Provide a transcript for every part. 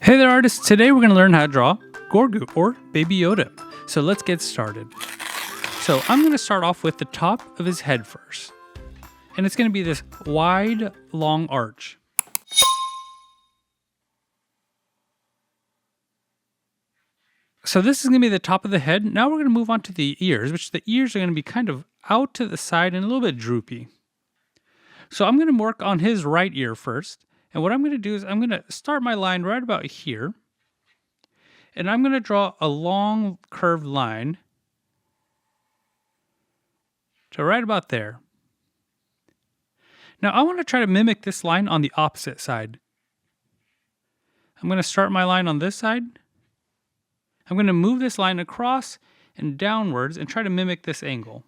Hey there, artists. Today we're going to learn how to draw Grogu, or Baby Yoda. So let's get started. So I'm going to start off with the top of his head first. And it's going to be this wide, long arch. So this is going to be the top of the head. Now we're going to move on to the ears, which the ears are going to be kind of out to the side and a little bit droopy. So I'm going to work on his right ear first. And what I'm going to do is I'm going to start my line right about here. And I'm going to draw a long curved line to right about there. Now I want to try to mimic this line on the opposite side. I'm going to start my line on this side. I'm going to move this line across and downwards and try to mimic this angle.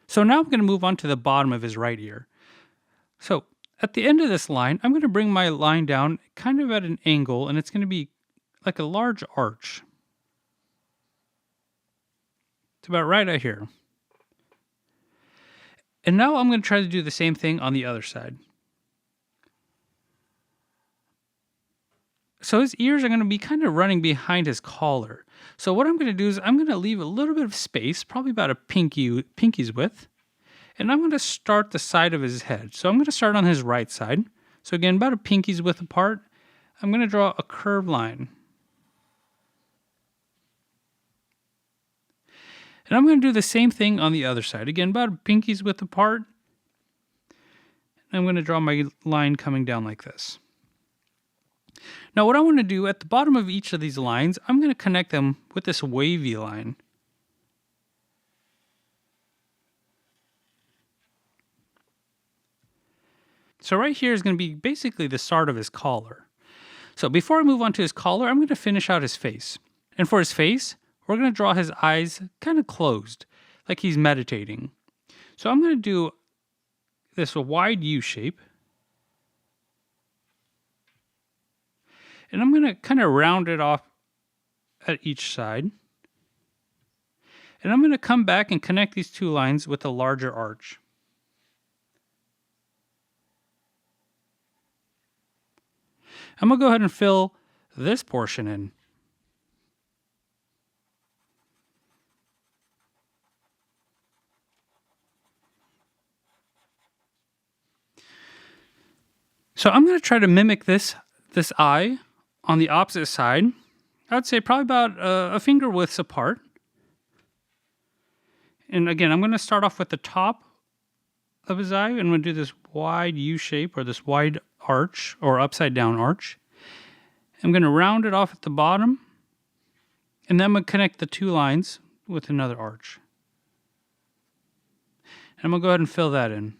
So now I'm going to move on to the bottom of his right ear. So at the end of this line, I'm going to bring my line down kind of at an angle, and it's going to be like a large arch. It's about right out here. And now I'm going to try to do the same thing on the other side. So his ears are going to be kind of running behind his collar. So what I'm going to do is I'm going to leave a little bit of space, probably about a pinky's width. And I'm going to start the side of his head. So I'm going to start on his right side. So again, about a pinky's width apart. I'm going to draw a curved line. And I'm going to do the same thing on the other side. Again, about a pinky's width apart. And I'm going to draw my line coming down like this. Now what I want to do at the bottom of each of these lines, I'm going to connect them with this wavy line. So right here is going to be basically the start of his collar. So before I move on to his collar, I'm going to finish out his face. And for his face, we're going to draw his eyes kind of closed, like he's meditating. So I'm going to do this wide U shape. And I'm going to kind of round it off at each side. And I'm going to come back and connect these two lines with a larger arch. I'm going to go ahead and fill this portion in. So I'm going to try to mimic this eye on the opposite side. I would say probably about a finger widths apart. And again, I'm going to start off with the top of his eye, and I'm going to do this wide U shape, or this wide arch, or upside down arch. I'm going to round it off at the bottom, and then I'm going to connect the two lines with another arch. And I'm going to go ahead and fill that in.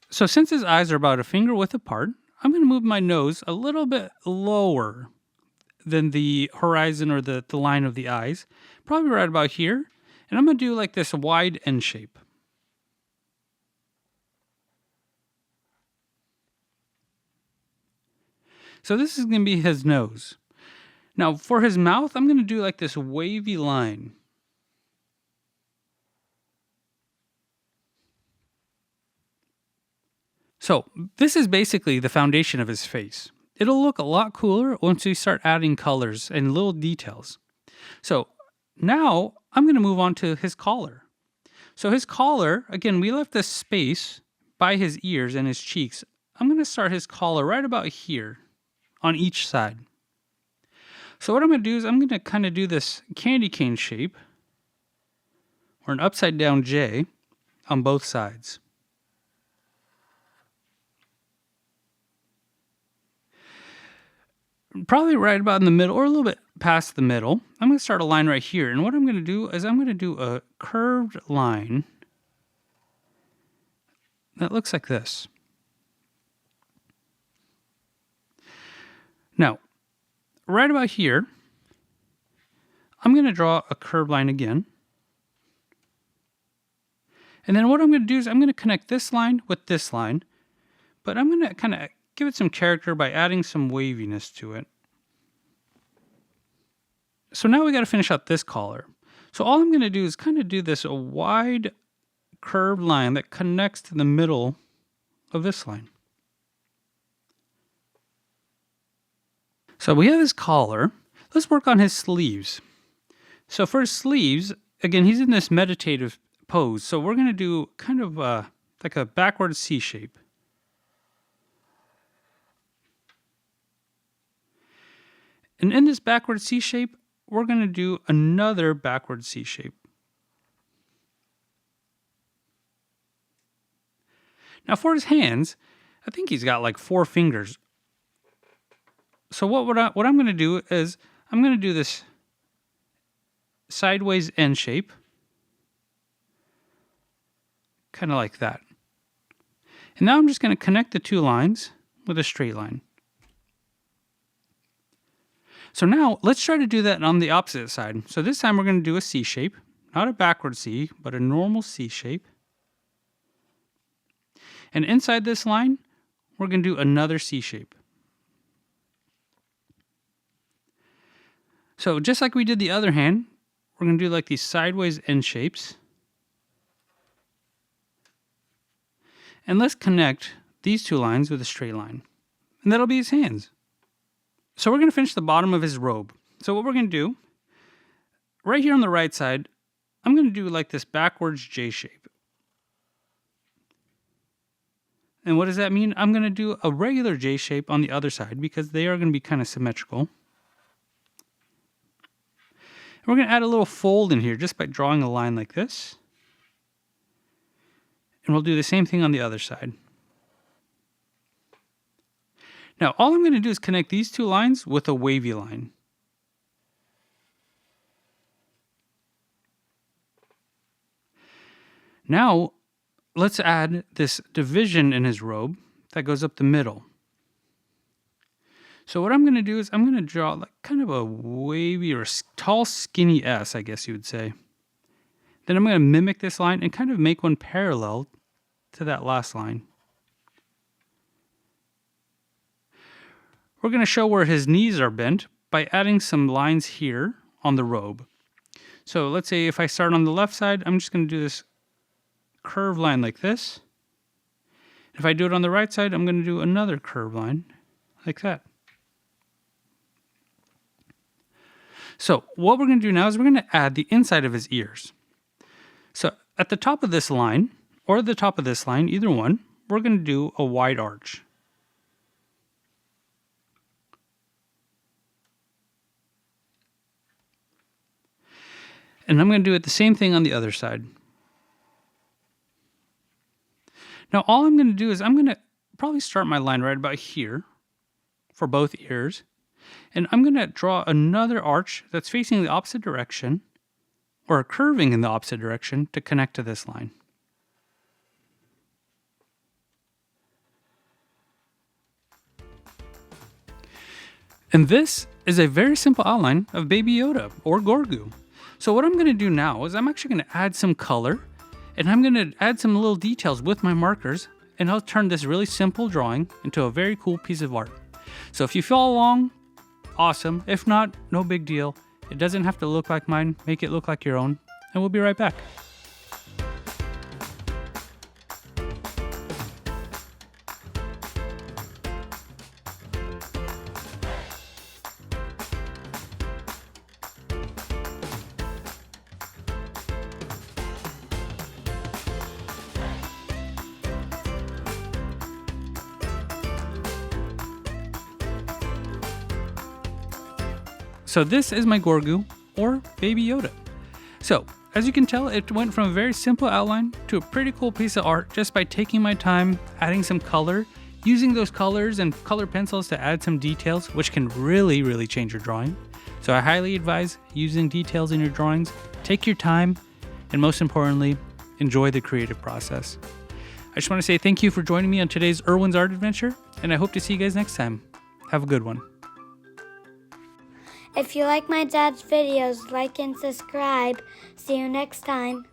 So since his eyes are about a finger width apart, I'm going to move my nose a little bit lower than the horizon or the line of the eyes, probably right about here. And I'm going to do like this wide N shape. So this is going to be his nose. Now for his mouth, I'm going to do like this wavy line. So this is basically the foundation of his face. It'll look a lot cooler once we start adding colors and little details. So now I'm going to move on to his collar. So his collar, again, we left this space by his ears and his cheeks. I'm going to start his collar right about here on each side. So what I'm going to do is I'm going to kind of do this candy cane shape, or an upside down J, on both sides. Probably right about in the middle, or a little bit past the middle. I'm going to start a line right here. And what I'm going to do is I'm going to do a curved line that looks like this. Now, right about here, I'm going to draw a curved line again. And then what I'm going to do is I'm going to connect this line with this line. But I'm going to kind of give it some character by adding some waviness to it. So now we got to finish out this collar. So all I'm going to do is kind of do this a wide curved line that connects to the middle of this line. So we have his collar. Let's work on his sleeves. So for his sleeves, again, he's in this meditative pose. So we're going to do kind of like a backward C shape. And in this backward C shape, we're going to do another backward C shape. Now for his hands, I think he's got like 4 fingers. So what I'm going to do is I'm going to do this sideways N shape. Kind of like that. And now I'm just going to connect the 2 lines with a straight line. So now let's try to do that on the opposite side. So this time we're going to do a C shape, not a backward C, but a normal C shape. And inside this line, we're going to do another C shape. So just like we did the other hand, we're going to do like these sideways N shapes. And let's connect these 2 lines with a straight line. And that'll be his hands. So we're going to finish the bottom of his robe. So what we're going to do, right here on the right side, I'm going to do like this backwards J shape. And what does that mean? I'm going to do a regular J shape on the other side because they are going to be kind of symmetrical. And we're going to add a little fold in here just by drawing a line like this. And we'll do the same thing on the other side. Now, all I'm going to do is connect these 2 lines with a wavy line. Now, let's add this division in his robe that goes up the middle. So what I'm going to do is I'm going to draw like kind of a wavy or tall, skinny S, I guess you would say. Then I'm going to mimic this line and kind of make one parallel to that last line. We're going to show where his knees are bent by adding some lines here on the robe. So let's say if I start on the left side, I'm just going to do this curved line like this. If I do it on the right side, I'm going to do another curved line like that. So what we're going to do now is we're going to add the inside of his ears. So at the top of this line, or the top of this line, either one, we're going to do a wide arch. And I'm going to do it the same thing on the other side. Now all I'm going to do is I'm going to probably start my line right about here for both ears. And I'm going to draw another arch that's facing the opposite direction, or curving in the opposite direction to connect to this line. And this is a very simple outline of Baby Yoda, or Grogu. So what I'm going to do now is I'm actually going to add some color, and I'm going to add some little details with my markers, and I'll turn this really simple drawing into a very cool piece of art. So if you follow along, awesome. If not, no big deal. It doesn't have to look like mine. Make it look like your own, and we'll be right back. So this is my Grogu, or Baby Yoda. So, as you can tell, it went from a very simple outline to a pretty cool piece of art just by taking my time, adding some color, using those colors and color pencils to add some details, which can really change your drawing. So I highly advise using details in your drawings. Take your time, and most importantly, enjoy the creative process. I just want to say thank you for joining me on today's Erwin's Art Adventure, and I hope to see you guys next time. Have a good one. If you like my dad's videos, like and subscribe. See you next time.